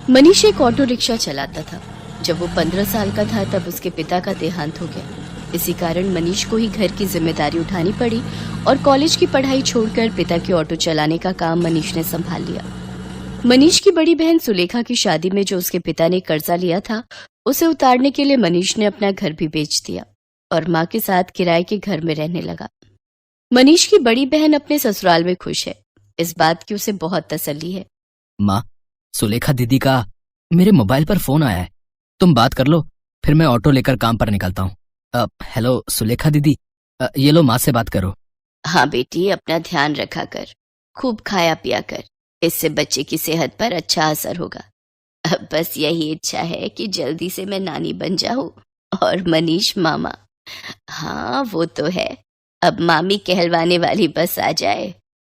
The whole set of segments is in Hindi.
मनीष एक ऑटो रिक्शा चलाता था। जब वो 15 साल का था तब उसके पिता का देहांत हो गया। इसी कारण मनीष को ही घर की जिम्मेदारी उठानी पड़ी और कॉलेज की पढ़ाई छोड़कर पिता की ऑटो चलाने का काम मनीष ने संभाल लिया। मनीष की बड़ी बहन सुलेखा की शादी में जो उसके पिता ने कर्जा लिया था, उसे उतारने के लिए मनीष ने अपना घर भी बेच दिया और माँ के साथ किराए के घर में रहने लगा। मनीष की बड़ी बहन अपने ससुराल में खुश है। इस बात की उसे बहुत तसल्ली है। माँ, सुलेखा दीदी का मेरे मोबाइल पर फोन आया है, तुम बात कर लो, फिर मैं ऑटो लेकर काम पर निकलता हूँ। हेलो सुलेखा दीदी, ये लो माँ से बात करो। हाँ बेटी, अपना ध्यान रखा कर, खूब खाया पिया कर, इससे बच्चे की सेहत पर अच्छा असर होगा। अब बस यही इच्छा है कि जल्दी से मैं नानी बन जाऊं और मनीष मामा। हाँ वो तो है, अब मामी कहलवाने वाली बस आ जाए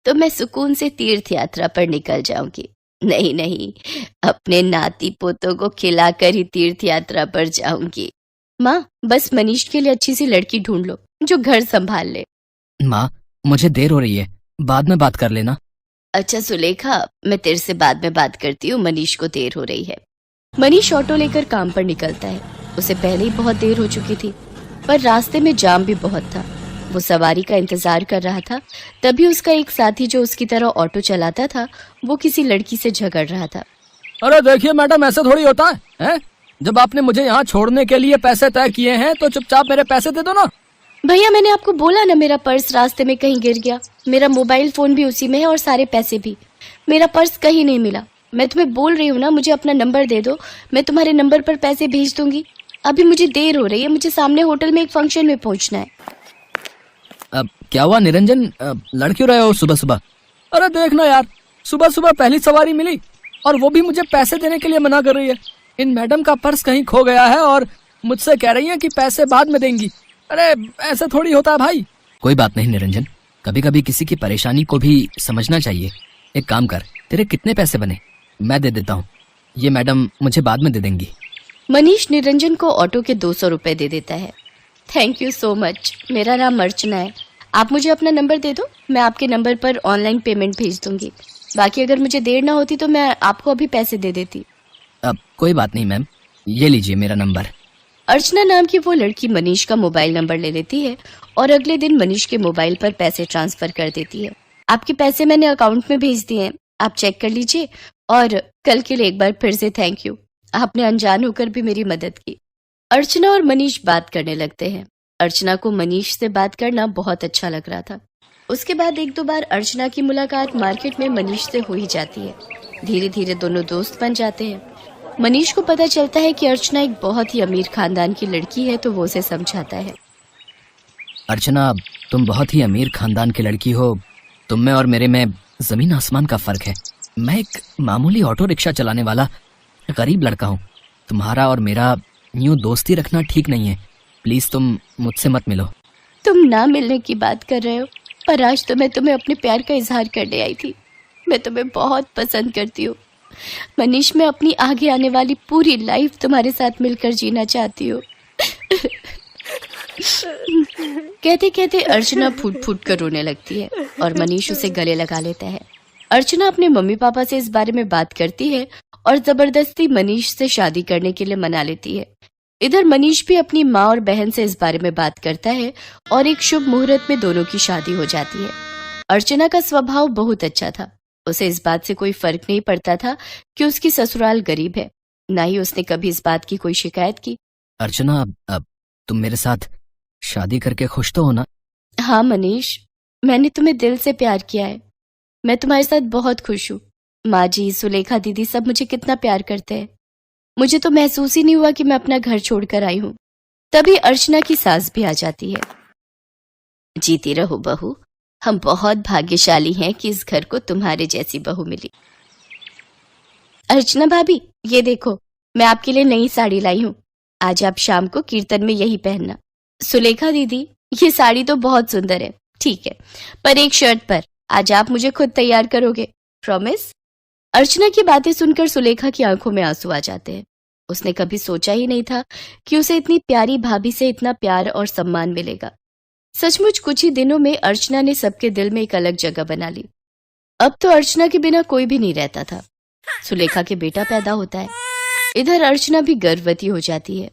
तो मैं सुकून से तीर्थ यात्रा पर निकल जाऊंगी। नहीं नहीं, अपने नाती पोतों को खिलाकर ही तीर्थ यात्रा पर जाऊंगी। माँ, बस मनीष के लिए अच्छी सी लड़की ढूंढ लो जो घर संभाल ले। माँ, मुझे देर हो रही है, बाद में बात कर लेना। अच्छा सुलेखा, मैं तेरे से बाद में बात करती हूँ, मनीष को देर हो रही है। मनीष ऑटो लेकर काम पर निकलता है। उसे पहले ही बहुत देर हो चुकी थी, पर रास्ते में जाम भी बहुत था। वो सवारी का इंतजार कर रहा था। तभी उसका एक साथी जो उसकी तरह ऑटो चलाता था, वो किसी लड़की से झगड़ रहा था। अरे देखिए मैडम, ऐसा थोड़ी होता है? जब आपने मुझे यहाँ छोड़ने के लिए पैसे तय किए हैं तो चुपचाप मेरे पैसे दे दो ना। भैया, मैंने आपको बोला ना, मेरा पर्स रास्ते में कहीं गिर गया। मेरा मोबाइल फोन भी उसी में है और सारे पैसे भी। मेरा पर्स कहीं नहीं मिला। मैं तुम्हें बोल रही हूँ ना, मुझे अपना नंबर दे दो, मैं तुम्हारे नंबर पर पैसे भेज दूंगी। अभी मुझे देर हो रही है, मुझे सामने होटल में एक फंक्शन में पहुंचना है। अब क्या हुआ निरंजन, लड़ क्यों रहे हो सुबह सुबह? अरे देखना यार, सुबह सुबह पहली सवारी मिली और वो भी मुझे पैसे देने के लिए मना कर रही है। इन मैडम का पर्स कहीं खो गया है और मुझसे कह रही है कि पैसे बाद में देंगी। अरे ऐसा थोड़ी होता है भाई। कोई बात नहीं निरंजन, कभी कभी किसी की परेशानी को भी समझना चाहिए। एक काम कर, तेरे कितने पैसे बने मैं दे देता हूँ, ये मैडम मुझे बाद में दे देंगी। मनीष निरंजन को ऑटो के 200 रुपए दे देता है। Thank you so much. मेरा नाम अर्चना है। आप मुझे अपना नंबर दे दो, मैं आपके नंबर पर ऑनलाइन पेमेंट भेज दूंगी। बाकी अगर मुझे देर ना होती तो मैं आपको अभी पैसे दे देती। अब कोई बात नहीं मैम, ये लीजिए मेरा नंबर। अर्चना नाम की वो लड़की मनीष का मोबाइल नंबर ले लेती है और अगले दिन मनीष के मोबाइल पर पैसे ट्रांसफर कर देती है। आपके पैसे मैंने अकाउंट में भेज दिए हैं, आप चेक कर लीजिए। और कल के लिए एक बार फिर से थैंक यू, आपने अनजान होकर भी मेरी मदद की। अर्चना और मनीष बात करने लगते हैं। अर्चना को मनीष से बात करना बहुत अच्छा लग रहा था। उसके बाद एक दो बार अर्चना की मुलाकात मार्केट में मनीष से हो ही जाती है। धीरे धीरे दोनों दोस्त बन जाते हैं। मनीष को पता चलता है कि अर्चना एक बहुत ही अमीर खानदान की लड़की है, तो वो उसे समझाता है। अर्चना, तुम बहुत ही अमीर खानदान की लड़की हो, तुम में और मेरे में जमीन आसमान का फर्क है। मैं एक मामूली ऑटो रिक्शा चलाने वाला गरीब लड़का हूँ। तुम्हारा और मेरा यूं दोस्ती रखना ठीक नहीं है, प्लीज तुम मुझसे मत मिलो। तुम ना मिलने की बात कर रहे हो, पर आज तो मैं तुम्हें अपने प्यार का इजहार करने आई थी। मैं तुम्हें बहुत पसंद करती हूँ मनीष। मैं अपनी आगे आने वाली पूरी लाइफ तुम्हारे साथ मिलकर जीना चाहती हूँ। कहते कहते अर्चना फूट फूट कर रोने लगती है और मनीष उसे गले लगा लेता है। अर्चना अपने मम्मी पापा से इस बारे में बात करती है और जबरदस्ती मनीष से शादी करने के लिए मना लेती है। इधर मनीष भी अपनी माँ और बहन से इस बारे में बात करता है और एक शुभ मुहूर्त में दोनों की शादी हो जाती है। अर्चना का स्वभाव बहुत अच्छा था। उसे इस बात से कोई फर्क नहीं पड़ता था कि उसकी ससुराल गरीब है। ना ही उसने कभी इस बात की कोई शिकायत की। अर्चना, अब तुम मेरे साथ शादी करके खुश तो हो ना? हाँ मनीष, मैंने तुम्हें दिल से प्यार किया है। मैं तुम्हारे साथ बहुत खुश हूँ। माँ जी, सुलेखा दीदी सब मुझे कितना प्यार करते हैं। मुझे तो महसूस ही नहीं हुआ कि मैं अपना घर छोड़कर आई हूँ। तभी अर्चना की सास भी आ जाती है। जीती रहो बहू, हम बहुत भाग्यशाली हैं कि इस घर को तुम्हारे जैसी बहू मिली। अर्चना भाभी, ये देखो, मैं आपके लिए नई साड़ी लाई हूँ। आज आप शाम को कीर्तन में यही पहनना। सुलेखा दीदी, ये साड़ी तो बहुत सुंदर है, ठीक है, पर एक शर्त पर। आज आप मुझे खुद तैयार करोगे, प्रॉमिस? अर्चना की बातें सुनकर सुलेखा की आंखों में आंसू आ जाते हैं। उसने कभी सोचा ही नहीं था कि उसे इतनी प्यारी भाभी से इतना प्यार और सम्मान मिलेगा। सचमुच कुछ ही दिनों में अर्चना ने सबके दिल में एक अलग जगह बना ली। अब तो अर्चना के बिना कोई भी नहीं रहता था। सुलेखा के बेटा पैदा होता है। इधर अर्चना भी गर्भवती हो जाती है।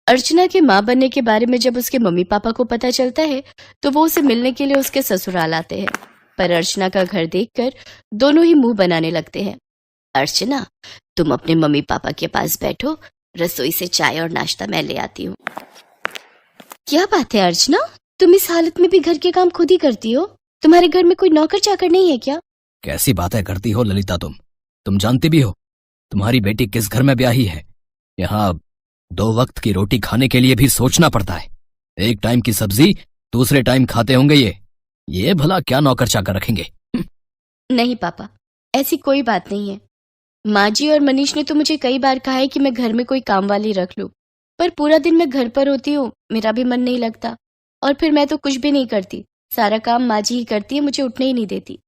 अर्चना के मां बनने के बारे में जब उसके मम्मी पापा को पता चलता है तो वो उसे मिलने के लिए उसके ससुराल आते हैं, पर अर्चना का घर देखकर दोनों ही मुंह बनाने लगते हैं। अर्चना, तुम अपने मम्मी पापा के पास बैठो, रसोई से चाय और नाश्ता मैं ले आती हूँ। क्या बात है अर्चना, तुम इस हालत में भी घर के काम खुद ही करती हो? तुम्हारे घर में कोई नौकर चाकर नहीं है क्या? कैसी बातें करती हो ललिता तुम जानती भी हो तुम्हारी बेटी किस घर में ब्याही है। यहाँ 2 वक्त की रोटी खाने के लिए भी सोचना पड़ता है। एक टाइम की सब्जी दूसरे टाइम खाते होंगे ये भला क्या नौकर चाकर रखेंगे? नहीं पापा, ऐसी कोई बात नहीं है। माँ जी और मनीष ने तो मुझे कई बार कहा है कि मैं घर में कोई काम वाली रख लूं, पर पूरा दिन मैं घर पर होती हूँ, मेरा भी मन नहीं लगता, और फिर मैं तो कुछ भी नहीं करती, सारा काम माँ जी ही करती है, मुझे उठने ही नहीं देती।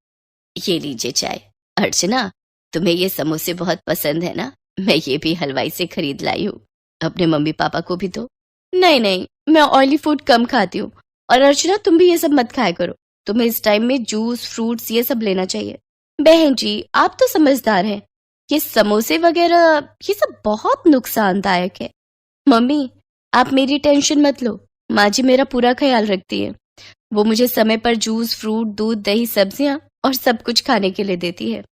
ये लीजिए चाय। अर्चना, तुम्हें ये समोसे बहुत पसंद है ना? मैं ये भी हलवाई से खरीद लाई हूँ, अपने मम्मी पापा को भी दो। नहीं, मैं ऑयली फूड कम खाती हूँ। और अर्चना, तुम भी ये सब मत खाया करो, तुम्हें इस टाइम में जूस, फ्रूट्स ये सब लेना चाहिए। बहन जी, आप तो समझदार हैं, ये समोसे वगैरह ये सब बहुत नुकसानदायक है। मम्मी, आप मेरी टेंशन मत लो, माँ जी मेरा पूरा ख्याल रखती है। वो मुझे समय पर जूस, फ्रूट, दूध, दही, सब्जियां और सब कुछ खाने के लिए देती है।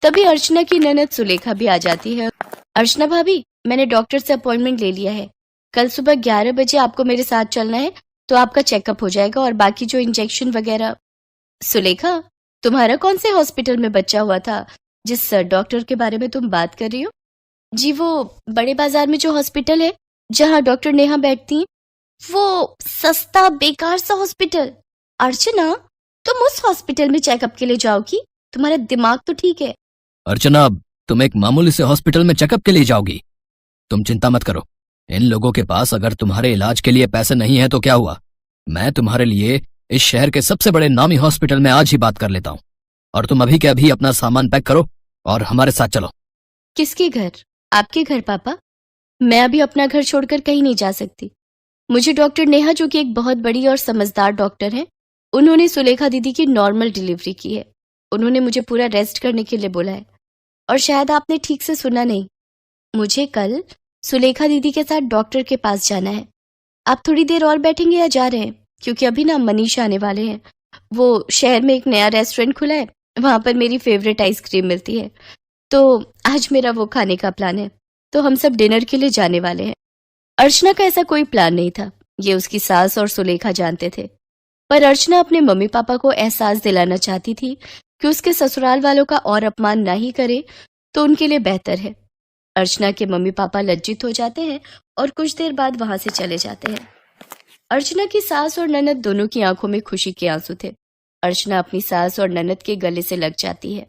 तभी अर्चना की ननद सुलेखा भी आ जाती है। अर्चना भाभी, मैंने डॉक्टर से अपॉइंटमेंट ले लिया है, कल सुबह 11 बजे आपको मेरे साथ चलना है, तो आपका चेकअप हो जाएगा और बाकी जो इंजेक्शन वगैरह। सुलेखा, तुम्हारा कौन से हॉस्पिटल में बच्चा हुआ था जिस डॉक्टर के बारे में तुम बात कर रही हो? जी, वो बड़े बाजार में जो हॉस्पिटल है जहाँ डॉक्टर नेहा बैठती हैं, वो सस्ता बेकार सा हॉस्पिटल। अर्चना, तुम उस हॉस्पिटल में चेकअप के लिए जाओगी? तुम्हारा दिमाग तो ठीक है। अर्चना, तुम एक मामूली से हॉस्पिटल में चेकअप के लिए जाओगी? तुम चिंता मत करो, इन लोगों के पास अगर तुम्हारे इलाज के लिए पैसे नहीं है तो क्या हुआ, मैं तुम्हारे लिए इस शहर के सबसे बड़े नामी हॉस्पिटल में आज ही बात कर लेता हूँ। और तुम अभी के अभी अपना सामान पैक करो और हमारे साथ चलो। किसके घर? आपके घर पापा? मैं अभी अपना घर छोड़कर कहीं नहीं जा सकती। मुझे डॉक्टर नेहा, जो कि एक बहुत बड़ी और समझदार डॉक्टर है, उन्होंने सुलेखा दीदी की नॉर्मल डिलीवरी की है। उन्होंने मुझे पूरा रेस्ट करने के लिए बोला है। और शायद आपने ठीक से सुना नहीं, मुझे कल सुलेखा दीदी के साथ डॉक्टर के पास जाना है। आप थोड़ी देर और बैठेंगे या जा रहे हैं? क्योंकि अभी ना मनीष आने वाले हैं। वो शहर में एक नया रेस्टोरेंट खुला है, वहां पर मेरी फेवरेट आइसक्रीम मिलती है, तो आज मेरा वो खाने का प्लान है, तो हम सब डिनर के लिए जाने वाले हैं। अर्चना का ऐसा कोई प्लान नहीं था, ये उसकी सास और सुलेखा जानते थे, पर अर्चना अपने मम्मी पापा को एहसास दिलाना चाहती थी कि उसके ससुराल वालों का और अपमान ना ही करे तो उनके लिए बेहतर है। अर्चना के मम्मी पापा लज्जित हो जाते हैं और कुछ देर बाद वहां से चले जाते हैं। अर्चना की सास और ननद दोनों की आंखों में खुशी के आंसू थे। अर्चना अपनी सास और ननद के गले से लग जाती है।